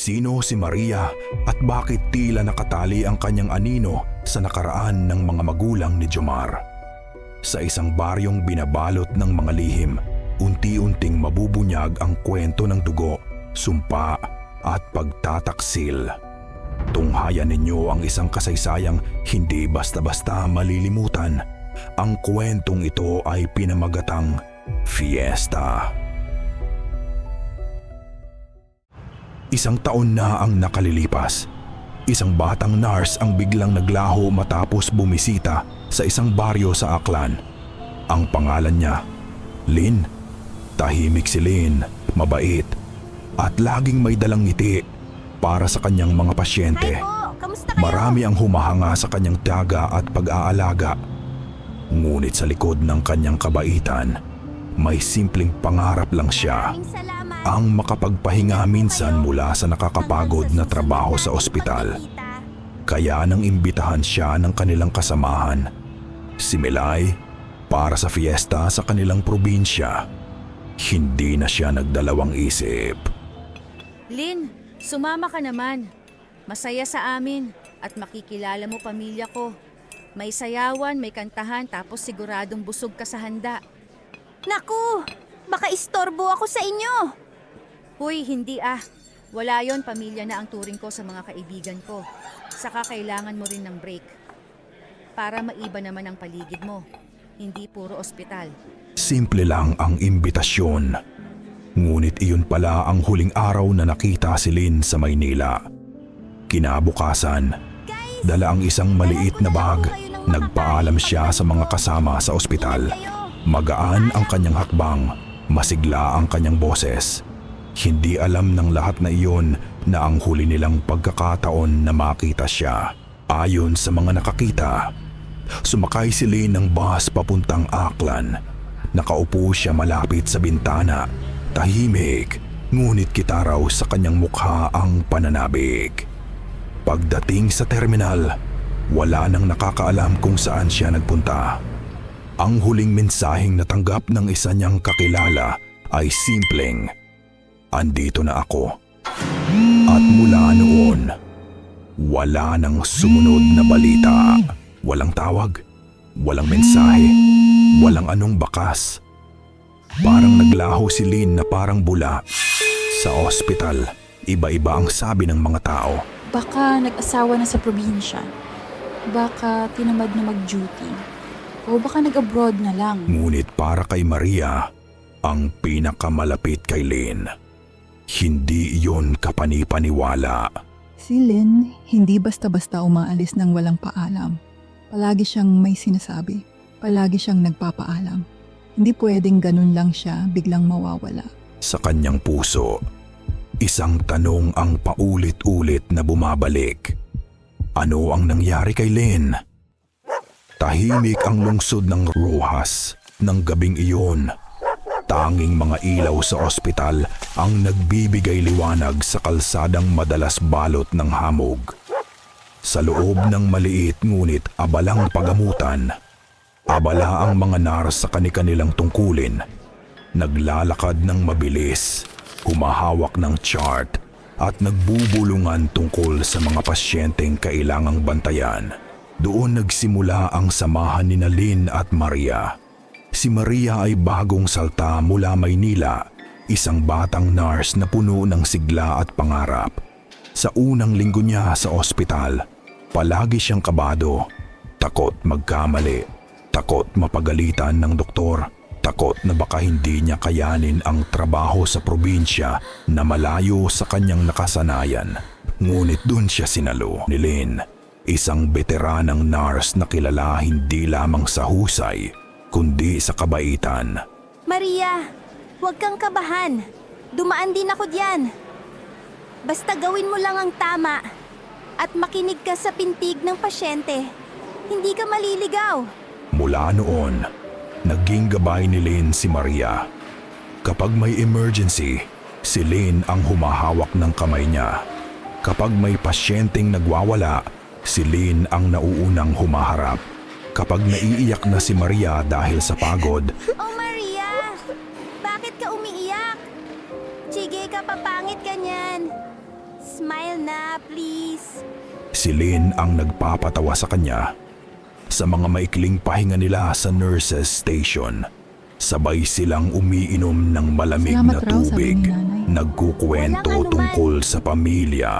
Sino si Maria at bakit tila nakatali ang kanyang anino sa nakaraan ng mga magulang ni Jomar? Sa isang baryong binabalot ng mga lihim, unti-unting mabubunyag ang kwento ng dugo, sumpa at pagtataksil. Tunghayan ninyo ang isang kasaysayang hindi basta-basta malilimutan. Ang kwentong ito ay pinamagatang Fiesta. Isang taon na ang nakalilipas. Isang batang nurse ang biglang naglaho matapos bumisita sa isang baryo sa Aklan. Ang pangalan niya, Lynn. Tahimik si Lynn, mabait, at laging may dalang ngiti para sa kanyang mga pasyente. Hi po! Kamusta kayo? Marami ang humahanga sa kanyang tiyaga at pag-aalaga. Ngunit sa likod ng kanyang kabaitan, may simpleng pangarap lang siya. Maraming salamat. Ang makapagpahinga minsan mula sa nakakapagod na trabaho sa ospital. Kaya nang imbitahan siya ng kanilang kasamahan, si Milay, para sa fiesta sa kanilang probinsya. Hindi na siya nagdalawang isip. Lynn, sumama ka naman. Masaya sa amin at makikilala mo pamilya ko. May sayawan, may kantahan, tapos siguradong busog ka sa handa. Naku! Baka istorbo ako sa inyo! Huy, hindi ah. Wala yon, pamilya na ang turing ko sa mga kaibigan ko. Saka kailangan mo rin ng break. Para maiba naman ang paligid mo. Hindi puro ospital. Simple lang ang imbitasyon. Ngunit iyon pala ang huling araw na nakita si Lynn sa Maynila. Kinabukasan, dala ang isang maliit na bag. Nagpaalam siya sa mga kasama sa ospital. Magaan ang kanyang hakbang, masigla ang kanyang boses. Hindi alam ng lahat na iyon na ang huli nilang pagkakataon na makita siya. Ayon sa mga nakakita, sumakay si Lynn ng bus papuntang Aklan. Nakaupo siya malapit sa bintana, tahimik, ngunit kita raw sa kanyang mukha ang pananabik. Pagdating sa terminal, wala nang nakakaalam kung saan siya nagpunta. Ang huling mensaheng natanggap ng isa niyang kakilala ay simpleng, "Andito na ako." At mula noon, wala nang sumunod na balita. Walang tawag, walang mensahe, walang anong bakas. Parang naglaho si Lynn na parang bula. Sa ospital, iba-iba ang sabi ng mga tao. Baka nag-asawa na sa probinsya. Baka tinamad na mag-duty. O baka nag-abroad na lang. Ngunit para kay Maria, ang pinakamalapit kay Lynn, hindi iyon kapani-paniwala. Si Lynn, hindi basta-basta umaalis ng walang paalam. Palagi siyang may sinasabi. Palagi siyang nagpapaalam. Hindi pwedeng ganun lang siya biglang mawawala. Sa kanyang puso, isang tanong ang paulit-ulit na bumabalik. Ano ang nangyari kay Lynn? Tahimik ang lungsod ng Rojas ng gabing iyon. Tanging mga ilaw sa ospital ang nagbibigay liwanag sa kalsadang madalas balot ng hamog. Sa loob ng maliit ngunit abalang pagamutan, abala ang mga nurse sa kani-kanilang tungkulin. Naglalakad ng mabilis, humahawak ng chart at nagbubulungan tungkol sa mga pasyenteng kailangang bantayan. Doon nagsimula ang samahan ni Lynn at Maria. Si Maria ay bagong salta mula Maynila, isang batang nurse na puno ng sigla at pangarap. Sa unang linggo niya sa ospital, palagi siyang kabado, takot magkamali, takot mapagalitan ng doktor, takot na baka hindi niya kayanin ang trabaho sa probinsya na malayo sa kanyang nakasanayan. Ngunit doon siya sinalo ni Lynn, isang veteranang nurse na kilala hindi lamang sa husay, kundi sa kabaitan. Maria, huwag kang kabahan. Dumaan din ako diyan. Basta gawin mo lang ang tama at makinig ka sa pintig ng pasyente. Hindi ka maliligaw. Mula noon, naging gabay ni Lynn si Maria. Kapag may emergency, si Lynn ang humahawak ng kamay niya. Kapag may pasyenteng nagwawala, si Lynn ang nauunang humaharap. Kapag naiiyak na si Maria dahil sa pagod, Oh Maria, bakit ka umiiyak? Sige ka, papangit ka niyan. Smile na, please. Si Lynn ang nagpapatawa sa kanya. Sa mga maikling pahinga nila sa nurses station, sabay silang umiinom ng malamig Salamat na raw, sabi tubig, ni nanay. nagkukwento Walang anuman. tungkol sa pamilya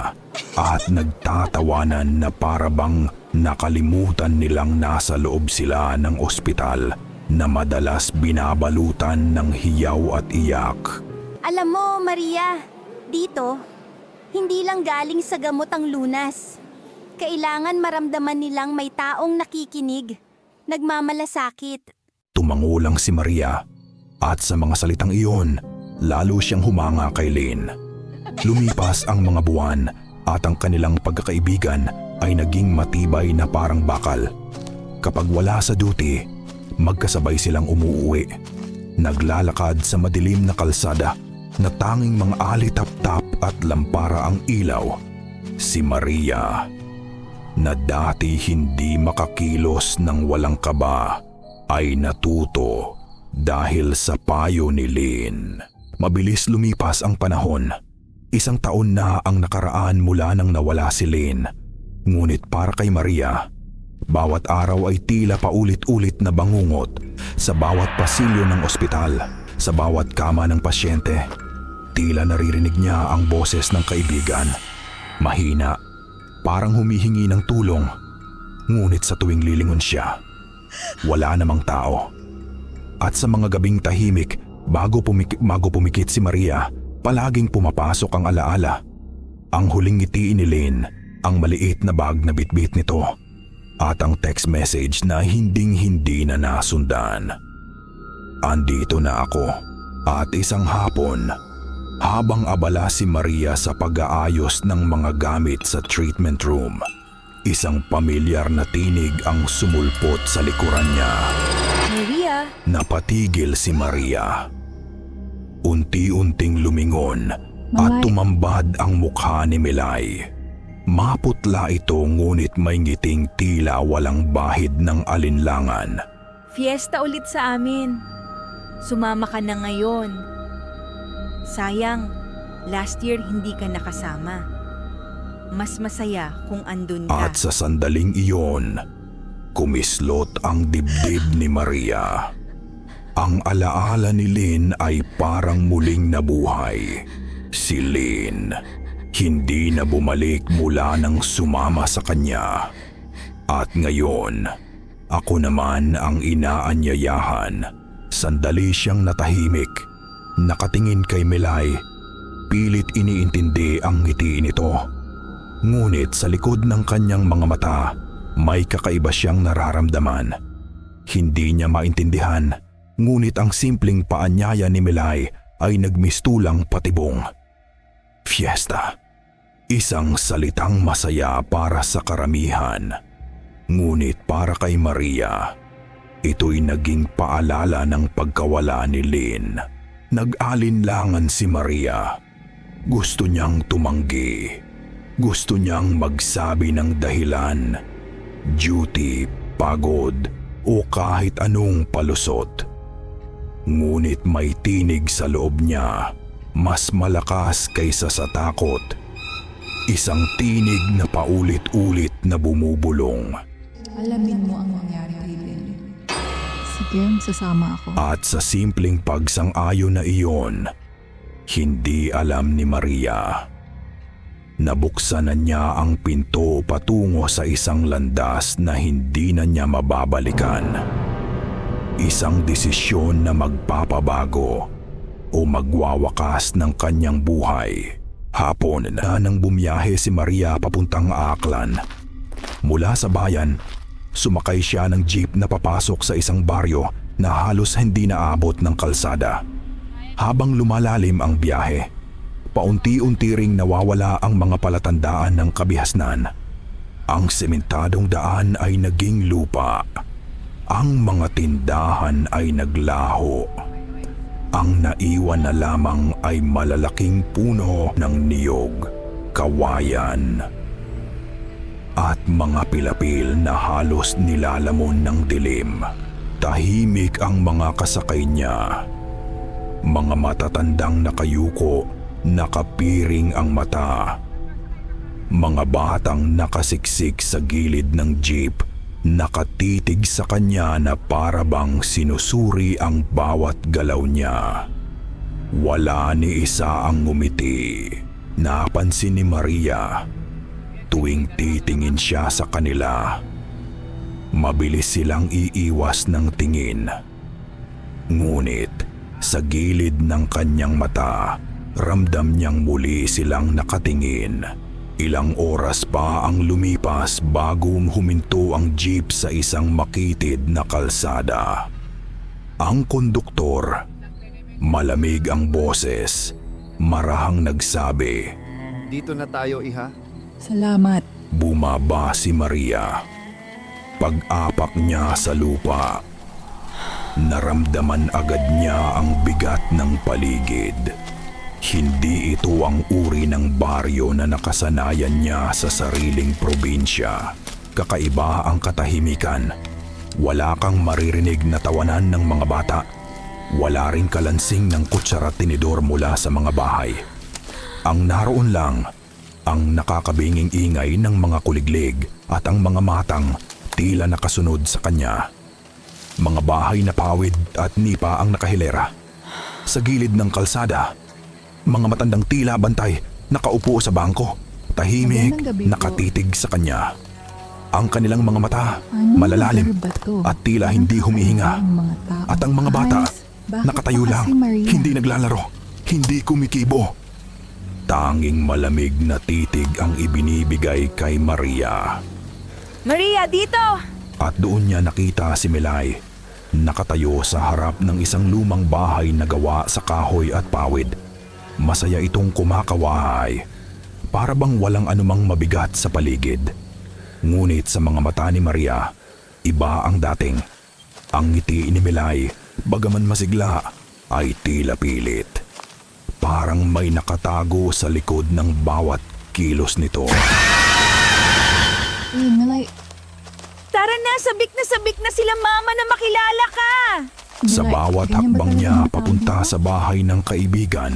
at nagtatawanan na parabang nakalimutan nilang nasa loob sila ng ospital na madalas binabalutan ng hiyaw at iyak. Alam mo, Maria, dito, hindi lang galing sa gamot ang lunas. Kailangan maramdaman nilang may taong nakikinig, nagmamalasakit. Tumango lang si Maria at sa mga salitang iyon, lalo siyang humanga kay Lynn. Lumipas ang mga buwan at ang kanilang pagkakaibigan ay naging matibay na parang bakal. Kapag wala sa duty, magkasabay silang umuuwi. Naglalakad sa madilim na kalsada na tanging mga alitap-tap at lampara ang ilaw. Si Maria, na dati hindi makakilos ng walang kaba, ay natuto dahil sa payo ni Lynn. Mabilis lumipas ang panahon. 1 taon na ang nakaraan mula nang nawala si Lynn. Ngunit para kay Maria, bawat araw ay tila paulit-ulit na bangungot sa bawat pasilyo ng ospital, sa bawat kama ng pasyente. Tila naririnig niya ang boses ng kaibigan. Mahina, parang humihingi ng tulong. Ngunit sa tuwing lilingon siya, wala namang tao. At sa mga gabing tahimik, bago pumikit si Maria, palaging pumapasok ang alaala. Ang huling ngiti ni Lynn, ang maliit na bag na bitbit nito, at ang text message na hinding-hindi na nasundan. Andito na ako. At isang hapon, habang abala si Maria sa pag-aayos ng mga gamit sa treatment room, isang pamilyar na tinig ang sumulpot sa likuran niya. Maria, Napatigil si Maria. Unti-unting lumingon at Malay. tumambad ang mukha ni Milay. Maputla ito ngunit may ngiting tila walang bahid ng alinlangan. Fiesta ulit sa amin. Sumama ka na ngayon. Sayang, last year hindi ka nakasama. Mas masaya kung andun ka. At sa sandaling iyon, kumislot ang dibdib ni Maria. Ang alaala ni Lynn ay parang muling nabuhay. Si Lynn, hindi na bumalik mula nang sumama sa kanya. At ngayon, ako naman ang inaanyayahan. Sandali siyang natahimik, nakatingin kay Milay. Pilit iniintindi ang ngiti nito. Ngunit sa likod ng kanyang mga mata, may kakaiba siyang nararamdaman. Hindi niya maintindihan, ngunit ang simpleng paanyaya ni Milay ay nagmistulang patibong. Fiesta. Isang salitang masaya para sa karamihan. Ngunit para kay Maria, ito'y naging paalala ng pagkawala ni Lynn. Nag-alinlangan si Maria. Gusto niyang tumanggi. Gusto niyang magsabi ng dahilan. Duty, pagod, o kahit anong palusot. Ngunit may tinig sa loob niya, mas malakas kaysa sa takot. Isang tinig na paulit-ulit na bumubulong. Alamin mo ang nangyari kay Lynn. Sige, sasama ako. At sa simpleng pagsang-ayon na iyon, hindi alam ni Maria. Nabuksan na niya ang pinto patungo sa isang landas na hindi na niya mababalikan. Isang desisyon na magpapabago o magwawakas ng kanyang buhay. Hapon na nang bumiyahe si Maria papuntang Aklan. Mula sa bayan, sumakay siya ng jeep na papasok sa isang baryo na halos hindi naabot ng kalsada. Habang lumalalim ang biyahe, paunti-unti ring nawawala ang mga palatandaan ng kabihasnan. Ang sementadong daan ay naging lupa. Ang mga tindahan ay naglaho. Ang naiwan na lamang ay malalaking puno ng niyog, kawayan, at mga pilapil na halos nilalamon ng dilim. Tahimik ang mga kasakay niya. Mga matatandang nakayuko, nakapiring ang mata, Mga batang nakasiksik sa gilid ng jeep, nakatitig sa kanya na para bang sinusuri ang bawat galaw niya. Wala ni isa ang ngumiti. Napansin ni Maria tuwing titingin siya sa kanila. Mabilis silang iiwas ng tingin. Ngunit sa gilid ng kanyang mata, ramdam niyang muli silang nakatingin. Ilang oras pa ang lumipas bago huminto ang jeep sa isang makitid na kalsada. Ang konduktor, malamig ang boses, marahang nagsabi. Dito na tayo, iha. Salamat. Bumaba si Maria. Pag-apak niya sa lupa, naramdaman agad niya ang bigat ng paligid. Hindi ito ang uri ng baryo na nakasanayan niya sa sariling probinsya. Kakaiba ang katahimikan. Wala kang maririnig na tawanan ng mga bata. Wala ring kalansing ng kutsara at tinidor mula sa mga bahay. Ang naroon lang, ang nakakabinging ingay ng mga kuliglig at ang mga matang tila nakasunod sa kanya. Mga bahay na pawid at nipa ang nakahilera. Sa gilid ng kalsada, mga matandang tila bantay nakaupo sa bangko, tahimik, Magandang gabi po. nakatitig sa kanya. Ang kanilang mga mata Anong malalalim lugar ba to? at tila hindi Anong humihinga. kakaiba ang mga tao? At ang mga bata, Ayos. Bakit nakatayo pa lang, kasi, Maria? hindi naglalaro, hindi kumikibo. Tanging malamig na titig ang ibinibigay kay Maria. Maria, dito! At doon niya nakita si Milay, nakatayo sa harap ng isang lumang bahay na gawa sa kahoy at pawid. Masaya itong kumakawahay, para bang walang anumang mabigat sa paligid. Ngunit sa mga mata ni Maria, iba ang dating. Ang ngiti ni Milay, bagaman masigla, ay tila pilit. Parang may nakatago sa likod ng bawat kilos nito. Milay, Tara na, sabik na sila mama na makilala ka! Sa Milay, bawat ganyan ba hakbang talaga niya ang tao papunta mo? sa bahay ng kaibigan,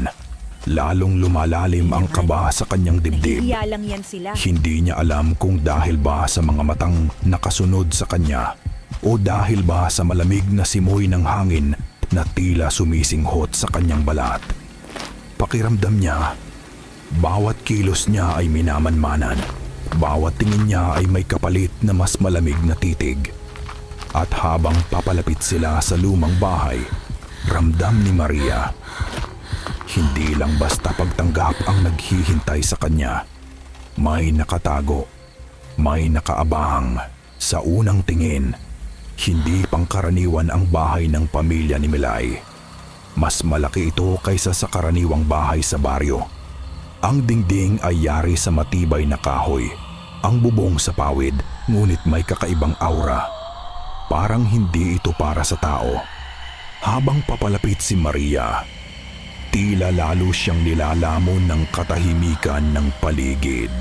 lalong lumalalim ang kaba sa kanyang dibdib. Nahihiya lang yan sila. Hindi niya alam kung dahil ba sa mga matang nakasunod sa kanya o dahil ba sa malamig na simoy ng hangin na tila sumisinghot sa kanyang balat. Pakiramdam niya, bawat kilos niya ay minamanmanan. Bawat tingin niya ay may kapalit na mas malamig na titig. At habang papalapit sila sa lumang bahay, ramdam ni Maria, hindi lang basta pagtanggap ang naghihintay sa kanya. May nakatago, may nakaabang. Sa unang tingin, hindi pangkaraniwan ang bahay ng pamilya ni Milay. Mas malaki ito kaysa sa karaniwang bahay sa baryo. Ang dingding ay yari sa matibay na kahoy. Ang bubong sa pawid, ngunit may kakaibang aura. Parang hindi ito para sa tao. Habang papalapit si Maria, tila lalo siyang nilalamon ng katahimikan ng paligid.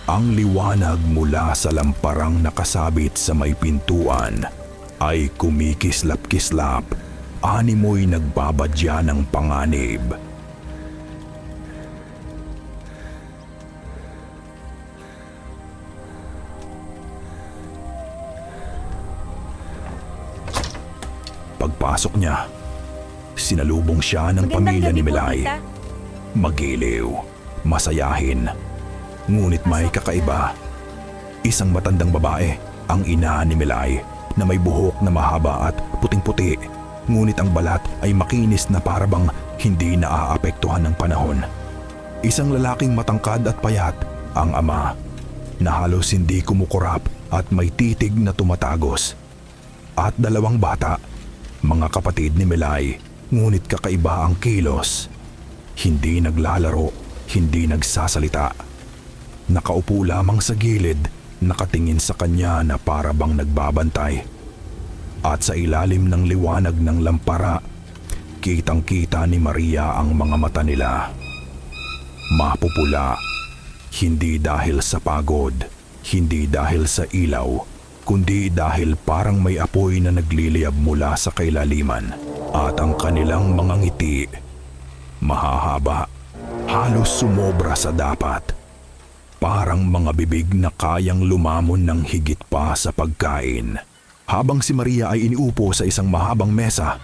Ang liwanag mula sa lamparang nakasabit sa may pintuan ay kumikislap-kislap, animoy nagbabadya ng panganib. Pagpasok niya, sinalubong siya ng pamilya ni Milay. tita. Magiliw, masayahin, ngunit may kakaiba. Isang matandang babae, ang ina ni Milay, na may buhok na mahaba at puting-puti, ngunit ang balat ay makinis na parabang hindi naaapektuhan ng panahon. Isang lalaking matangkad at payat, ang ama, na halos hindi kumukurap at may titig na tumatagos. At dalawang bata, mga kapatid ni Milay, ngunit kakaiba ang kilos. Hindi naglalaro, hindi nagsasalita. Nakaupo lamang sa gilid, nakatingin sa kanya na para bang nagbabantay. At sa ilalim ng liwanag ng lampara, kitang-kita ni Maria ang mga mata nila. Mapupula, hindi dahil sa pagod, hindi dahil sa ilaw, kundi dahil parang may apoy na nagliliyab mula sa kailaliman. At ang kanilang mga ngiti, mahahaba, halos sumobra sa dapat. Parang mga bibig na kayang lumamon ng higit pa sa pagkain. Habang si Maria ay iniupo sa isang mahabang mesa,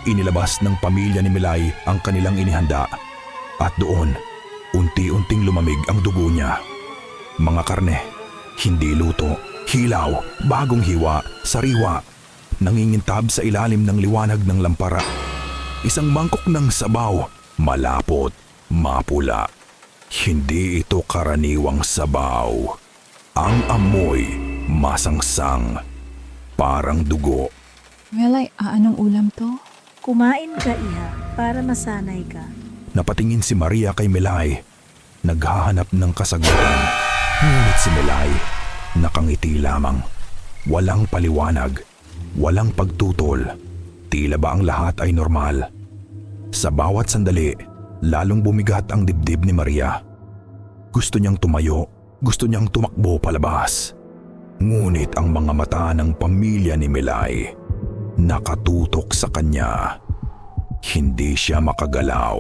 inilabas ng pamilya ni Milay ang kanilang inihanda. At doon, unti-unting lumamig ang dugo niya. Mga karne, hindi luto, hilaw, bagong hiwa, sariwa, nangingintab sa ilalim ng liwanag ng lampara. Isang mangkok ng sabaw, malapot, mapula. Hindi ito karaniwang sabaw. Ang amoy, masangsang, parang dugo. Melay, anong ulam to? Kumain ka, Iha, para masanay ka. Napatingin si Maria kay Milay, naghahanap ng kasagutan. Ngunit si Milay, nakangiti lamang. Walang paliwanag, walang pagtutol. Tila ba ang lahat ay normal? Sa bawat sandali, lalong bumigat ang dibdib ni Maria. Gusto niyang tumayo, gusto niyang tumakbo palabas. Ngunit ang mga mata ng pamilya ni Milay nakatutok sa kanya. Hindi siya makagalaw.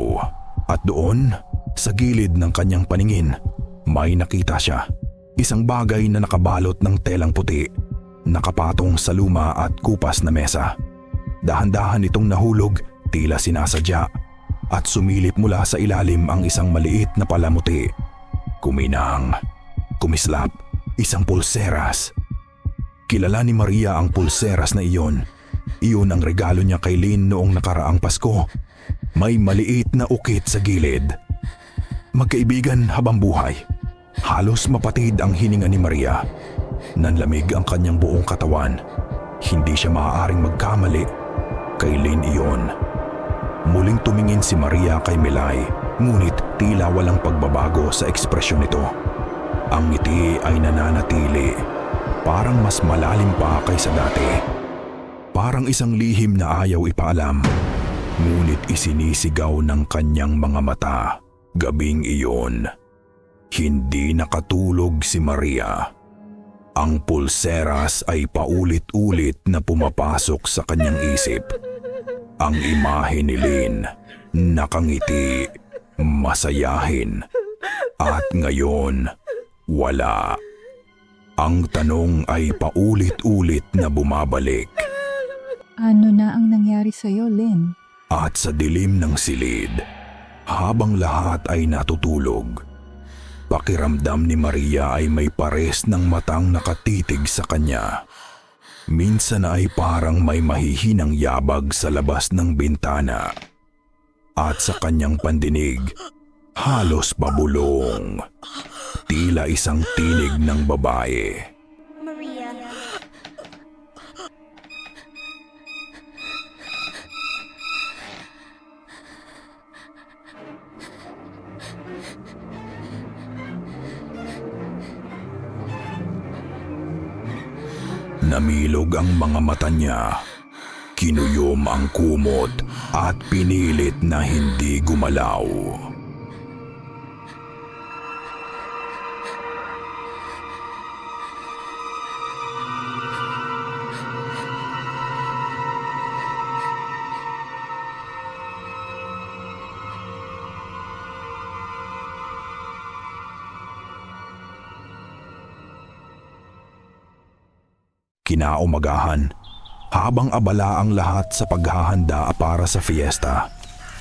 At doon, sa gilid ng kanyang paningin, may nakita siya. Isang bagay na nakabalot ng telang puti, nakapatong sa luma at kupas na mesa. Dahan-dahan itong nahulog, tila sinasadya, at sumilip mula sa ilalim ang isang maliit na palamuti. Kuminang, kumislap, isang pulseras. Kilala ni Maria ang pulseras na iyon. Iyon ang regalo niya kay Lynn noong nakaraang Pasko. May maliit na ukit sa gilid. Magkaibigan habang buhay. Halos mapatid ang hininga ni Maria. Nanlamig ang kanyang buong katawan. Hindi siya maaaring magkamali. Kay Lynn iyon. Muling tumingin si Maria kay Milay, ngunit tila walang pagbabago sa ekspresyon nito. Ang ngiti ay nananatili, parang mas malalim pa kaysa dati. Parang isang lihim na ayaw ipaalam, ngunit isinisigaw ng kanyang mga mata. Gabing iyon, hindi nakatulog si Maria. Ang pulseras ay paulit-ulit na pumapasok sa kanyang isip. Ang imahe ni Lynn, nakangiti, masayahin, at ngayon, wala. Ang tanong ay paulit-ulit na bumabalik. Ano na ang nangyari sa'yo, Lynn? At sa dilim ng silid, habang lahat ay natutulog, pakiramdam ni Maria ay may pares ng matang nakatitig sa kanya. Minsan ay parang may mahihinang yabag sa labas ng bintana. At sa kanyang pandinig, halos pabulong. Tila isang tinig ng babae. Maria. Namilog ang mga mata niya. Kinuyom ang kumot at pinilit na hindi gumalaw. Kinaumagahan, habang abala ang lahat sa paghahanda para sa fiesta,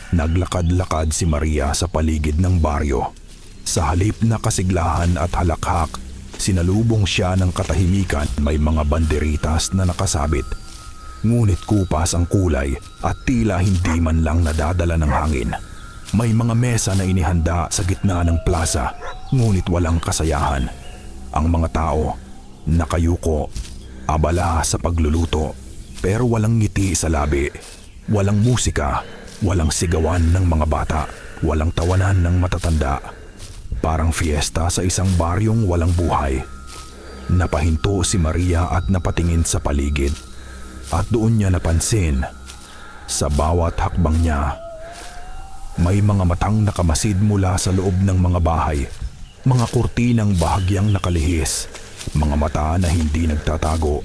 naglakad-lakad si Maria sa paligid ng baryo. Sa halip na kasiglahan at halakhak, sinalubong siya ng katahimikan. May mga banderitas na nakasabit. Ngunit kupas ang kulay at tila hindi man lang nadadala ng hangin. May mga mesa na inihanda sa gitna ng plaza, ngunit walang kasayahan. Ang mga tao, nakayuko, abala sa pagluluto, pero walang ngiti sa labi. Walang musika, walang sigawan ng mga bata, walang tawanan ng matatanda. Parang fiesta sa isang baryong walang buhay. Napahinto si Maria at napatingin sa paligid. At doon niya napansin, sa bawat hakbang niya, may mga matang nakamasid mula sa loob ng mga bahay, mga kurtinang bahagyang nakalihis, mga mata na hindi nagtatago,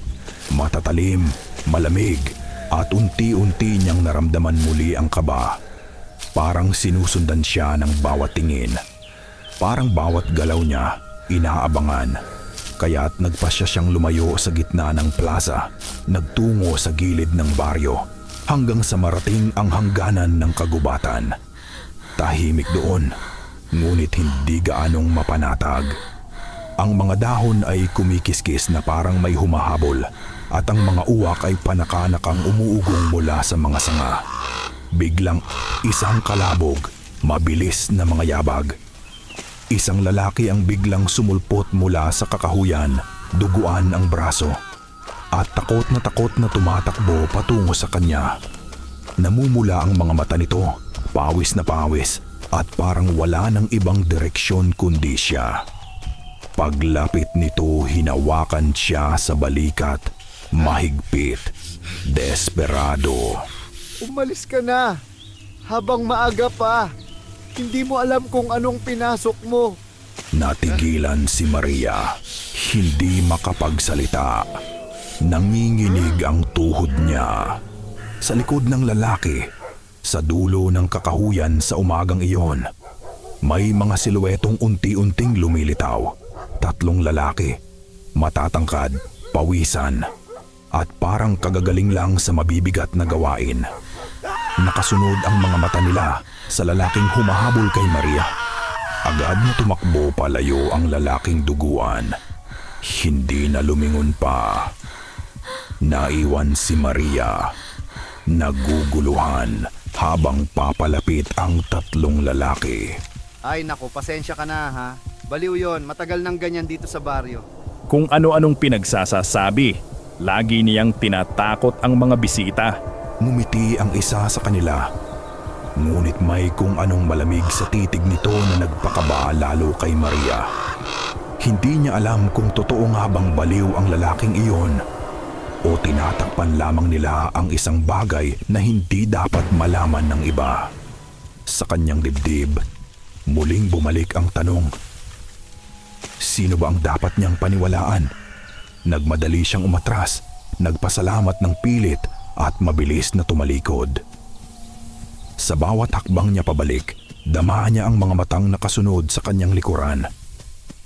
matatalim, malamig, at unti-unti niyang naramdaman muli ang kaba. Parang sinusundan siya ng bawat tingin. Parang bawat galaw niya inaabangan. Kaya't nagpasya siyang lumayo sa gitna ng plaza, nagtungo sa gilid ng baryo, hanggang sa marating ang hangganan ng kagubatan. Tahimik doon, ngunit hindi gaanong mapanatag. Ang mga dahon ay kumikiskis na parang may humahabol, at ang mga uwak ay panakanakang umuugong mula sa mga sanga. Biglang isang kalabog, mabilis na mga yabag. Isang lalaki ang biglang sumulpot mula sa kakahuyan, duguan ang braso, at takot na tumatakbo patungo sa kanya. Namumula ang mga mata nito, pawis na pawis, at parang wala ng ibang direksyon kundi siya. Paglapit nito, hinawakan siya sa balikat, mahigpit, desperado. Umalis ka na! Habang maaga pa! Hindi mo alam kung anong pinasok mo. Natigilan si Maria, hindi makapagsalita. Nanginginig ang tuhod niya. Sa likod ng lalaki, sa dulo ng kakahuyan sa umagang iyon, may mga siluetong unti-unting lumilitaw. 3 lalaki, matatangkad, pawisan, at parang kagagaling lang sa mabibigat na gawain. Nakasunod ang mga mata nila sa lalaking humahabol kay Maria. Agad na tumakbo palayo ang lalaking duguan. Hindi na lumingon pa. Naiwan si Maria, naguguluhan habang papalapit ang 3 lalaki. Ay naku, pasensya ka na ha. Baliw yon, matagal nang ganyan dito sa baryo. Kung ano-anong pinagsasasabi, lagi niyang tinatakot ang mga bisita. Ngumiti ang isa sa kanila. Ngunit may kung anong malamig sa titig nito na nagpakaba lalo kay Maria. Hindi niya alam kung totoo nga bang baliw ang lalaking iyon o tinatakpan lamang nila ang isang bagay na hindi dapat malaman ng iba. Sa kanyang dibdib, muling bumalik ang tanong. Sino ba ang dapat niyang paniwalaan? Nagmadali siyang umatras, nagpasalamat ng pilit at mabilis na tumalikod. Sa bawat hakbang niya pabalik, damaan niya ang mga matang nakasunod sa kanyang likuran.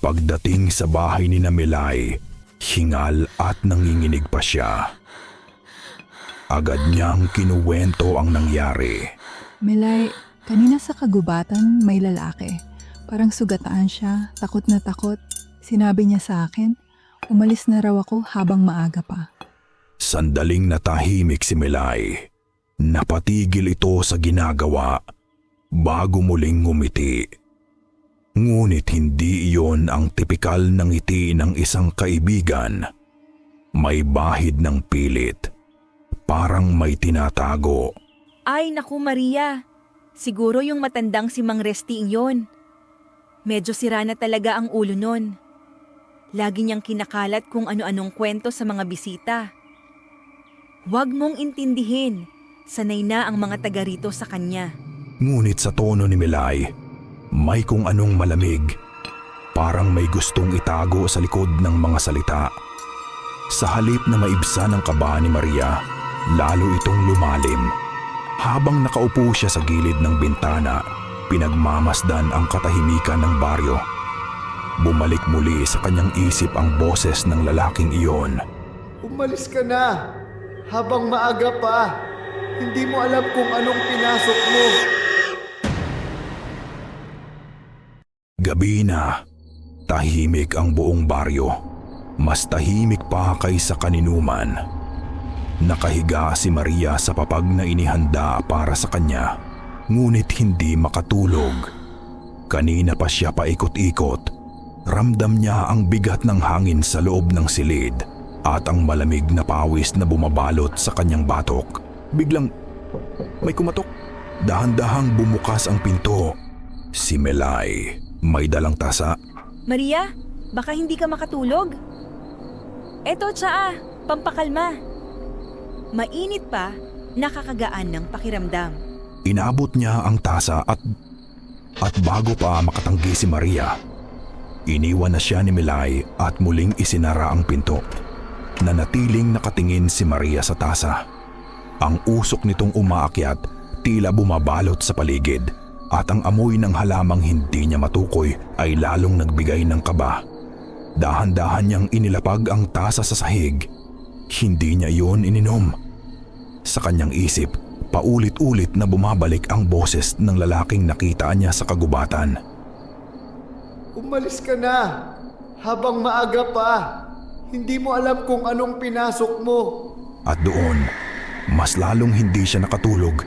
Pagdating sa bahay ni Milay, hingal at nanginginig pa siya. Agad niyang kinuwento ang nangyari. Milay, kanina sa kagubatan may lalaki. Parang sugataan siya, takot na takot. Sinabi niya sa akin, umalis na raw ako habang maaga pa. Sandaling natahimik si Milay. Napatigil ito sa ginagawa bago muling ngumiti. Ngunit hindi iyon ang tipikal na ngiti ng isang kaibigan. May bahid ng pilit. Parang may tinatago. Ay naku Maria, siguro yung matandang si Mang Resting yon. Medyo sira na talaga ang ulo nun. Lagi niyang kinakalat kung ano-anong kwento sa mga bisita. Huwag mong intindihin, sanay na ang mga taga rito sa kanya. Ngunit sa tono ni Milay, may kung anong malamig. Parang may gustong itago sa likod ng mga salita. Sa halip na maibsan ang kaba ni Maria, lalo itong lumalim. Habang nakaupo siya sa gilid ng bintana, pinagmamasdan ang katahimikan ng baryo. Bumalik muli sa kanyang isip ang boses ng lalaking iyon. Umalis ka na! Habang maaga pa! Hindi mo alam kung anong pinasok mo! Gabi na, tahimik ang buong baryo. Mas tahimik pa kaysa kaninuman. Nakahiga si Maria sa papag na inihanda para sa kanya, ngunit hindi makatulog. Kanina pa siya paikot-ikot. Ramdam niya ang bigat ng hangin sa loob ng silid at ang malamig na pawis na bumabalot sa kanyang batok. Biglang may kumatok. Dahan-dahang bumukas ang pinto. Si Milay, may dalang tasa. Maria, baka hindi ka makatulog? Eto tsaa, pampakalma. Mainit pa, nakakagaan ng pakiramdam. Inabot niya ang tasa at bago pa makatanggi si Maria, iniwan na siya ni Milay at muling isinara ang pinto. Nanatiling nakatingin si Maria sa tasa. Ang usok nitong umaakyat, tila bumabalot sa paligid, at ang amoy ng halamang hindi niya matukoy ay lalong nagbigay ng kaba. Dahan-dahan niyang inilapag ang tasa sa sahig. Hindi niya iyon ininom. Sa kanyang isip, paulit-ulit na bumabalik ang boses ng lalaking nakita niya sa kagubatan. Umalis ka na! Habang maaga pa! Hindi mo alam kung anong pinasok mo! At doon, mas lalong hindi siya nakatulog.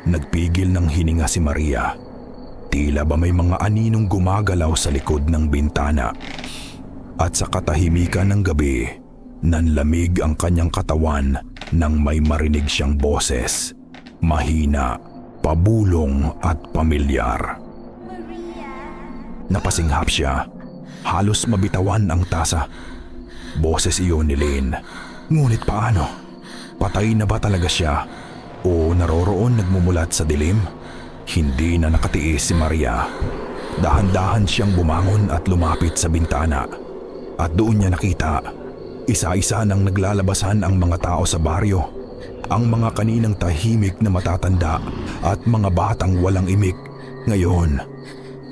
Nagpigil ng hininga si Maria. Tila ba may mga aninong gumagalaw sa likod ng bintana. At sa katahimikan ng gabi, nanlamig ang kanyang katawan nang may marinig siyang boses. Mahina, pabulong at pamilyar. Napasinghap siya. Halos mabitawan ang tasa. Boses iyon ni Lynn. Ngunit paano? Patay na ba talaga siya? O naroroon nagmumulat sa dilim? Hindi na nakatiis si Maria. Dahan-dahan siyang bumangon at lumapit sa bintana. At doon niya nakita, isa-isa nang naglalabasan ang mga tao sa baryo. Ang mga kaninang tahimik na matatanda at mga batang walang imik. Ngayon,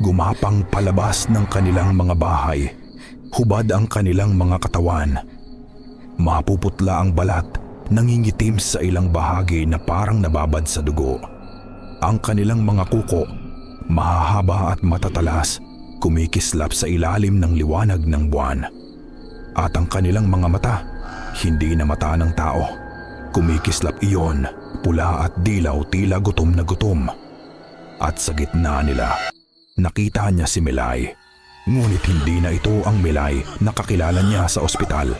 gumapang palabas ng kanilang mga bahay. Hubad ang kanilang mga katawan. Mapuputla ang balat, nangingitim sa ilang bahagi na parang nababad sa dugo. Ang kanilang mga kuko, mahahaba at matatalas, kumikislap sa ilalim ng liwanag ng buwan. At ang kanilang mga mata, hindi na mata ng tao. Kumikislap iyon, pula at dilaw tila gutom na gutom. At sa gitna nila, nakita niya si Milay. Ngunit hindi na ito ang Milay na kakilala niya sa ospital.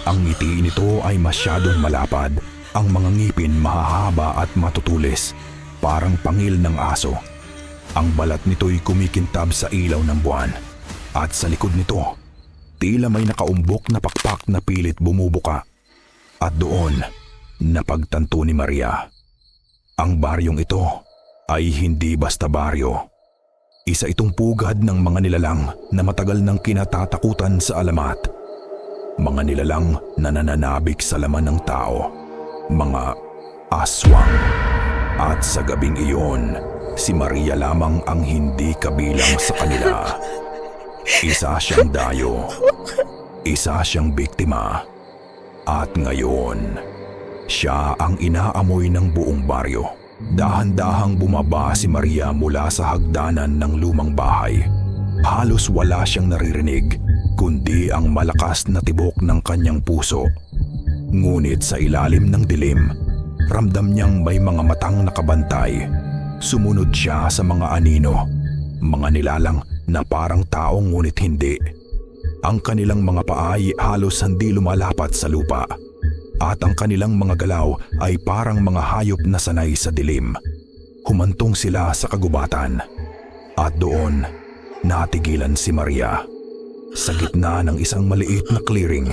Ang ngiti nito ay masyadong malapad, ang mga ngipin mahahaba at matutulis, parang pangil ng aso. Ang balat nito'y kumikintab sa ilaw ng buwan. At sa likod nito, tila may nakaumbok na pakpak na pilit bumubuka. At doon, napagtanto ni Maria. Ang baryong ito ay hindi basta baryo. Isa itong pugad ng mga nilalang na matagal nang kinatatakutan sa alamat. Mga nilalang na nananabik sa laman ng tao. Mga aswang. At sa gabing iyon, si Maria lamang ang hindi kabilang sa kanila. Isa siyang dayo. Isa siyang biktima. At ngayon, siya ang inaamoy ng buong baryo. Dahan-dahang bumaba si Maria mula sa hagdanan ng lumang bahay. Halos wala siyang naririnig, kundi ang malakas na tibok ng kanyang puso. Ngunit sa ilalim ng dilim, ramdam niyang may mga matang nakabantay. Sumunod siya sa mga anino, mga nilalang na parang tao ngunit hindi. Ang kanilang mga paa ay halos hindi lumalapat sa lupa. At ang kanilang mga galaw ay parang mga hayop na sanay sa dilim. Humantong sila sa kagubatan. At doon, natigilan si Maria. Sa gitna ng isang maliit na clearing,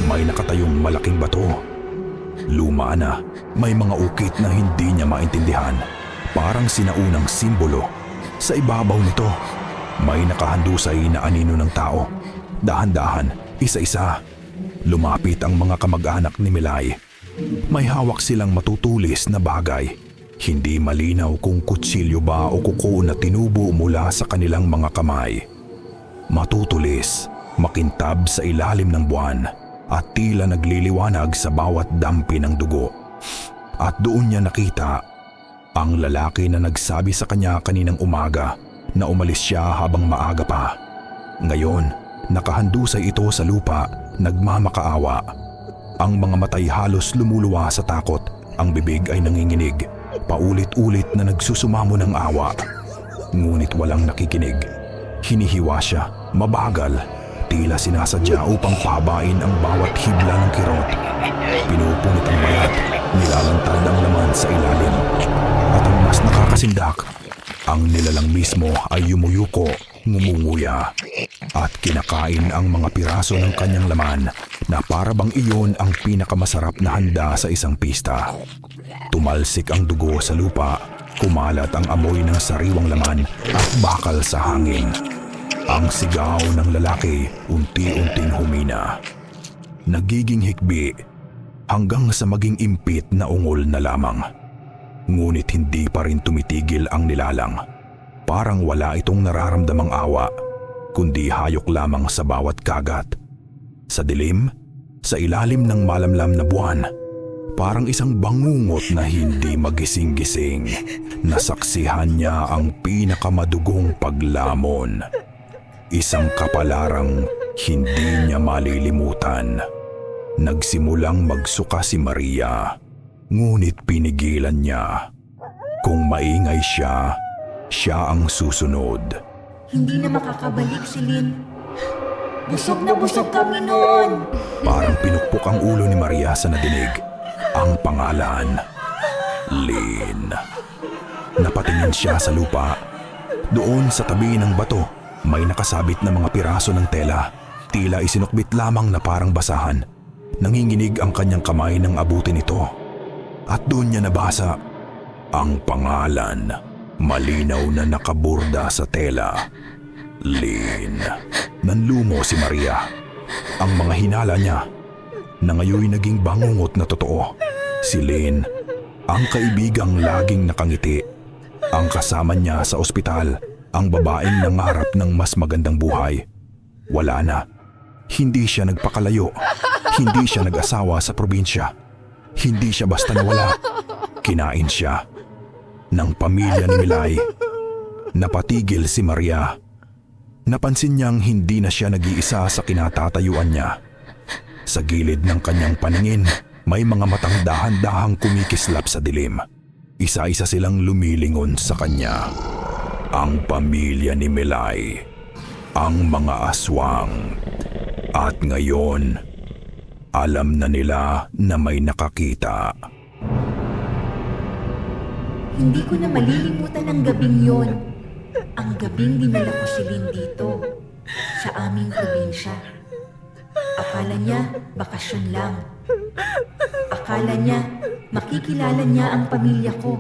may nakatayong malaking bato. Luma na, may mga ukit na hindi niya maintindihan. Parang sinaunang simbolo. Sa ibabaw nito, may nakahandusay na anino ng tao. Dahan-dahan, isa-isa. Lumapit ang mga kamag-anak ni Milay. May hawak silang matutulis na bagay. Hindi malinaw kung kutsilyo ba o kuko na tinubo mula sa kanilang mga kamay. Matutulis, makintab sa ilalim ng buwan at tila nagliliwanag sa bawat dampi ng dugo. At doon niya nakita ang lalaki na nagsabi sa kanya kaninang umaga na umalis siya habang maaga pa. Ngayon, nakahandusay ito sa lupa, nagmamakaawa. Ang mga matay halos lumuluwa sa takot, ang bibig ay nanginginig, paulit-ulit na nagsusumamo ng awa. Ngunit walang nakikinig. Hinihiwa siya, mabagal, tila sinasadya upang pahabain ang bawat hibla ng kirot. Pinupunit ang balat, nilalantad ang laman sa ilalim. At ang mas nakakasindak, ang nilalang mismo ay yumuyuko, ngumunguya, at kinakain ang mga piraso ng kanyang laman na para bang iyon ang pinakamasarap na handa sa isang pista. Tumalsik ang dugo sa lupa, kumalat ang amoy ng sariwang laman at bakal sa hangin. Ang sigaw ng lalaki unti-unting humina. Nagiging hikbi hanggang sa maging impit na ungol na lamang. Ngunit hindi pa rin tumitigil ang nilalang. Parang wala itong nararamdamang awa. kundi hayok lamang sa bawat kagat. Sa dilim, sa ilalim ng malamlam na buwan, parang isang bangungot na hindi magising-gising. Nasaksihan niya ang pinakamadugong paglamon. Isang kapalarang hindi niya malilimutan. Nagsimulang magsuka si Maria, ngunit pinigilan niya. Kung maingay siya, siya ang susunod. Hindi na makakabalik si Lynn. Busog na busog kami noon. Parang pinukpok ang ulo ni Maria sa nadinig. Ang pangalan, Lynn. Napatingin siya sa lupa. Doon sa tabi ng bato, may nakasabit na mga piraso ng tela. Tila isinukbit lamang na parang basahan. Nanginginig ang kanyang kamay nang abutin ito. At doon niya nabasa ang pangalan, malinaw na nakaburda sa tela. Lynn. Nanlumo si Maria. Ang mga hinala niya na ngayon naging bangungot na totoo. Si Lynn, ang kaibigang laging nakangiti, ang kasama niya sa ospital, ang babaeng nangarap ng mas magandang buhay. Wala na. Hindi siya nagpakalayo. Hindi siya nag-asawa sa probinsya. Hindi siya basta nawala. Kinain siya ng pamilya ni Milay. Napatigil si Maria. Napansin niyang hindi na siya nag-iisa sa kinatatayuan niya. Sa gilid ng kanyang paningin, may mga matang dahan-dahang kumikislap sa dilim. Isa-isa silang lumilingon sa kanya. Ang pamilya ni Milay. Ang mga aswang. At ngayon, alam na nila na may nakakita. Hindi ko na malilimutan ang gabing yon. Ang gabing dinala ko si Lynn dito, sa aming probinsya. Akala niya bakasyon lang. Akala niya makikilala niya ang pamilya ko.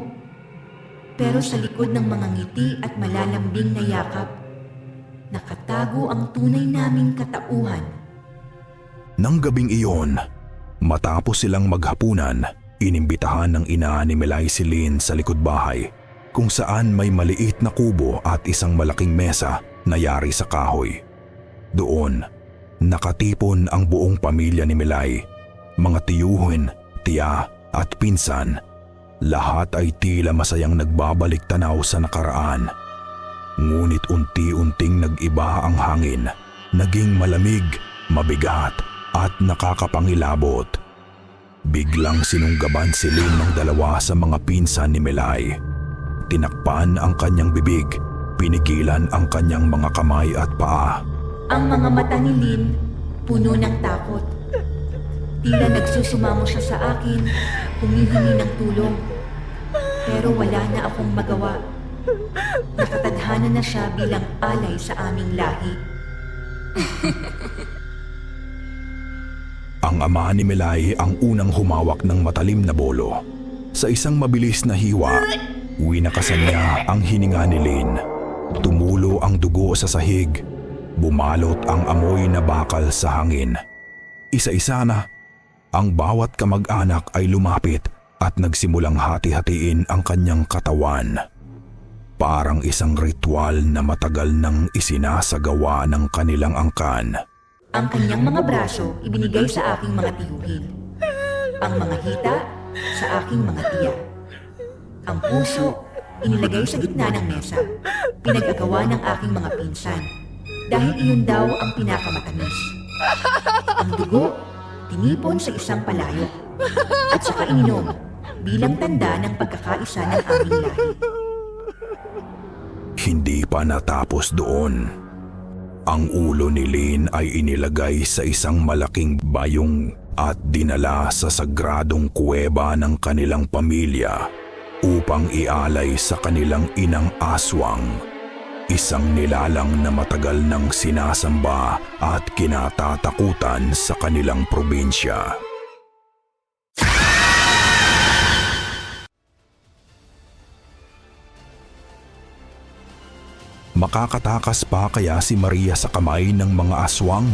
Pero sa likod ng mga ngiti at malalambing na yakap, nakatago ang tunay naming katauhan. Nang gabing iyon, matapos silang maghapunan, inimbitahan ng ina ni Milay si Lynn sa likod bahay, kung saan may maliit na kubo at isang malaking mesa na yari sa kahoy. Doon, nakatipon ang buong pamilya ni Milay, mga tiyuhin, tiya at pinsan. Lahat ay tila masayang nagbabalik tanaw sa nakaraan. Ngunit unti-unting nag-iba ang hangin, naging malamig, mabigat at nakakapangilabot. Biglang sinunggaban si Lynn ng dalawa sa mga pinsan ni Milay. Tinakpan ang kanyang bibig, pinigilan ang kanyang mga kamay at paa. Ang mga mata ni Lynn, puno ng takot. Tila nagsusumamo siya sa akin, humihingi ng tulong. Pero wala na akong magawa. Nakatadhana na siya bilang alay sa aming lahi. Ang ama ni Milay ang unang humawak ng matalim na bolo. Sa isang mabilis na hiwa, winakasan niya ang hininga ni Lynn. Tumulo ang dugo sa sahig. Bumalot ang amoy na bakal sa hangin. Isa-isa na, ang bawat kamag-anak ay lumapit at nagsimulang hati-hatiin ang kanyang katawan. Parang isang ritual na matagal nang isinasagawa ng kanilang angkan. Ang kanyang mga braso ibinigay sa aking mga tiyuhin. Ang mga hita sa aking mga tiya. Ang puso inilagay sa gitna ng mesa. Pinag-agawa ng aking mga pinsan. Dahil iyon daw ang pinakamatamis. Ang dugo tinipon sa isang palayok at saka ininom bilang tanda ng pagkakaisa ng aming lahi. Hindi pa natapos doon. Ang ulo ni Lynn ay inilagay sa isang malaking bayong at dinala sa sagradong kuweba ng kanilang pamilya upang ialay sa kanilang inang aswang. Isang nilalang na matagal nang sinasamba at kinatatakutan sa kanilang probinsya. Makakatakas pa kaya si Maria sa kamay ng mga aswang?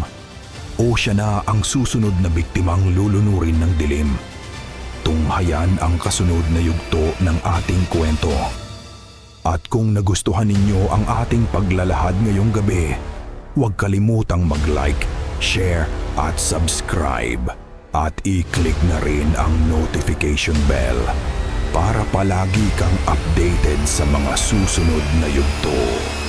O siya na ang susunod na biktimang lulunurin ng dilim? Tunghayan ang kasunod na yugto ng ating kwento. At kung nagustuhan ninyo ang ating paglalahad ngayong gabi, Huwag kalimutang mag-like, share at subscribe. At i-click na rin ang notification bell para palagi kang updated sa mga susunod na yugto.